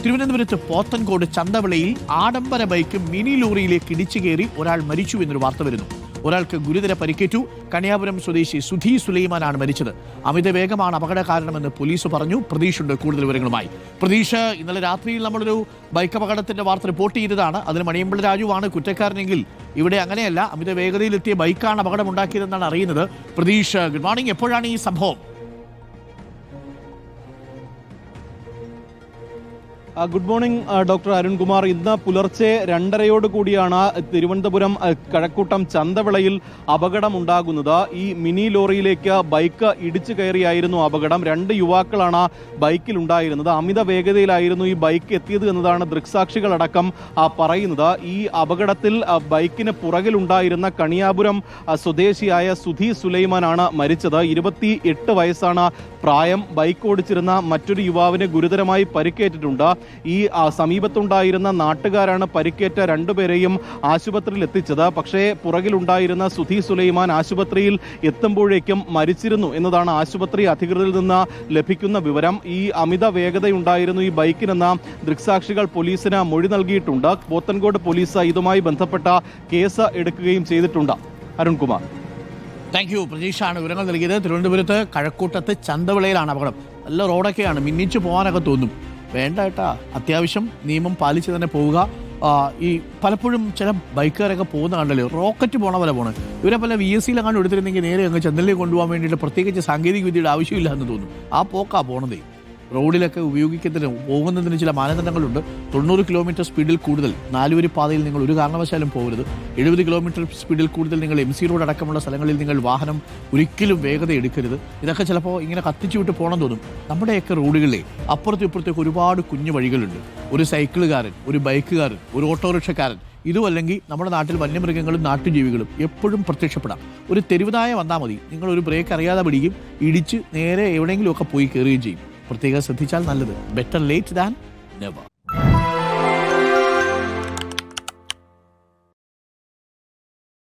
തിരുവനന്തപുരത്ത് പോത്തൻകോട് ചന്തവിളയിൽ ആഡംബര bike mini ലോറിയിലേക്ക് ഇടിച്ചു കയറി ഒരാൾ മരിച്ചു എന്നൊരു വാർത്ത വരുന്നു. ഒരാൾക്ക് ഗുരുതര പരിക്കേറ്റു. കണിയാപുരം സ്വദേശി സുധി സുലൈമാനാണ് മരിച്ചത്. അമിത വേഗമാണ് അപകട കാരണമെന്ന് പോലീസ് പറഞ്ഞു. പ്രതീഷുണ്ട് കൂടുതൽ വിവരങ്ങളുമായി. പ്രതീഷ്, ഇന്നലെ രാത്രിയിൽ നമ്മളൊരു ബൈക്ക് അപകടത്തിന്റെ വാർത്ത റിപ്പോർട്ട് ചെയ്തതാണ്. അതിന് മണിയമ്പിള്ള രാജുവാണ് കുറ്റക്കാരനെങ്കിൽ ഇവിടെ അങ്ങനെയല്ല. അമിത വേഗതയിലെത്തിയ ബൈക്കാണ് അപകടമുണ്ടാക്കിയതെന്നാണ് അറിയുന്നത്. Pratheesh, good morning. എപ്പോഴാണ് ഈ സംഭവം? Good morning doctor Arunkumar. ഇന്ന് പുലർച്ചെ 2:30 കൂടിയാണ് തിരുവനന്തപുരം കഴക്കൂട്ടം ചന്തവിളയിൽ അപകടമുണ്ടാകുന്നത്. ഈ മിനി ലോറിയിലേക്ക് ബൈക്ക് ഇടിച്ചു കയറിയായിരുന്നു അപകടം. 2 യുവാക്കളാണ് ബൈക്കിൽ ഉണ്ടായിരുന്നത്. അമിത വേഗതയിലായിരുന്നു ഈ ബൈക്ക് എത്തിയത് എന്നതാണ് ദൃക്സാക്ഷികളടക്കം പറയുന്നത്. ഈ അപകടത്തിൽ ബൈക്കിന് പുറകിലുണ്ടായിരുന്ന കണിയാപുരം സ്വദേശിയായ സുധി സുലൈമാനാണ് മരിച്ചത്. 28 വയസ്സാണ് പ്രായം. ബൈക്ക് ഓടിച്ചിരുന്ന മറ്റൊരു യുവാവിന് ഗുരുതരമായി പരിക്കേറ്റിട്ടുണ്ട്. ഈ സമീപത്തുണ്ടായിരുന്ന നാട്ടുകാരാണ് പരിക്കേറ്റ 2 പേരെയും ആശുപത്രിയിൽ എത്തിച്ചത്. പക്ഷേ പുറകിലുണ്ടായിരുന്ന സുധി സുലൈമാൻ ആശുപത്രിയിൽ എത്തുമ്പോഴേക്കും മരിച്ചിരുന്നു എന്നതാണ് ആശുപത്രി അധികൃതരിൽ നിന്ന് ലഭിക്കുന്ന വിവരം. ഈ അമിത വേഗതയുണ്ടായിരുന്നു ഈ ബൈക്കിനെന്ന ദൃക്സാക്ഷികൾ പോലീസിന് മൊഴി നൽകിയിട്ടുണ്ട്. പോത്തൻകോട് പോലീസ് ഇതുമായി ബന്ധപ്പെട്ട കേസ് എടുക്കുകയും ചെയ്തിട്ടുണ്ട്. അരുൺകുമാർ. Thank you. പ്രതീക്ഷാണ് വിവരങ്ങൾ നൽകിയത്. തിരുവനന്തപുരത്ത് കഴക്കൂട്ടത്ത് ചന്തവിളയിലാണ് അപകടം. നല്ല റോഡൊക്കെയാണ്, മിന്നിച്ചു പോകാനൊക്കെ തോന്നും. വേണ്ട കേട്ടാ, അത്യാവശ്യം നിയമം പാലിച്ച് തന്നെ പോവുക. ഈ പലപ്പോഴും ചില ബൈക്കുകാരൊക്കെ പോകുന്ന കണ്ടല്ലോ, റോക്കറ്റ് പോണ പോലെ പോകണം. ഇവരെ പല VSC-യിലെങ്ങാണ്ട് എടുത്തിരുന്നെങ്കിൽ നേരെ അങ്ങ് ചന്തലിലേക്ക് കൊണ്ടുപോകാൻ വേണ്ടിയിട്ട് പ്രത്യേകിച്ച് സാങ്കേതിക വിദ്യയുടെ ആവശ്യമില്ല എന്ന് തോന്നും. ആ പോക്കാ പോണതേ. റോഡിലൊക്കെ ഉപയോഗിക്കുന്നതിന് പോകുന്നതിന് ചില മാനദണ്ഡങ്ങളുണ്ട്. 90 കിലോമീറ്റർ സ്പീഡിൽ കൂടുതൽ 4 വരി പാതയിൽ നിങ്ങൾ ഒരു കാരണവശാലും പോകരുത്. 70 കിലോമീറ്റർ സ്പീഡിൽ കൂടുതൽ നിങ്ങൾ MC റോഡ് അടക്കമുള്ള സ്ഥലങ്ങളിൽ നിങ്ങൾ വാഹനം ഒരിക്കലും വേഗത എടുക്കരുത്. ഇതൊക്കെ ചിലപ്പോൾ ഇങ്ങനെ കത്തിച്ചു വിട്ട് പോകണം തോന്നും. നമ്മുടെയൊക്കെ റോഡുകളിലെ അപ്പുറത്തും ഇപ്പുറത്തേക്ക് ഒരുപാട് കുഞ്ഞു വഴികളുണ്ട്. ഒരു സൈക്കിളുകാരൻ, ഒരു ബൈക്കുകാരൻ, ഒരു ഓട്ടോറിക്ഷക്കാരൻ, ഇതുമല്ലെങ്കിൽ നമ്മുടെ നാട്ടിൽ വന്യമൃഗങ്ങളും നാട്ടുജീവികളും എപ്പോഴും പ്രത്യക്ഷപ്പെടാം. ഒരു തെരുവുനായ വന്നാൽ മതി, നിങ്ങളൊരു ബ്രേക്ക് അറിയാതെ പിടിക്കും, ഇടിച്ച് നേരെ എവിടെയെങ്കിലുമൊക്കെ പോയി കയറുകയും ചെയ്യും. പ്രത്യേകം ശ്രദ്ധിച്ചാൽ നല്ലത്. Better late than never.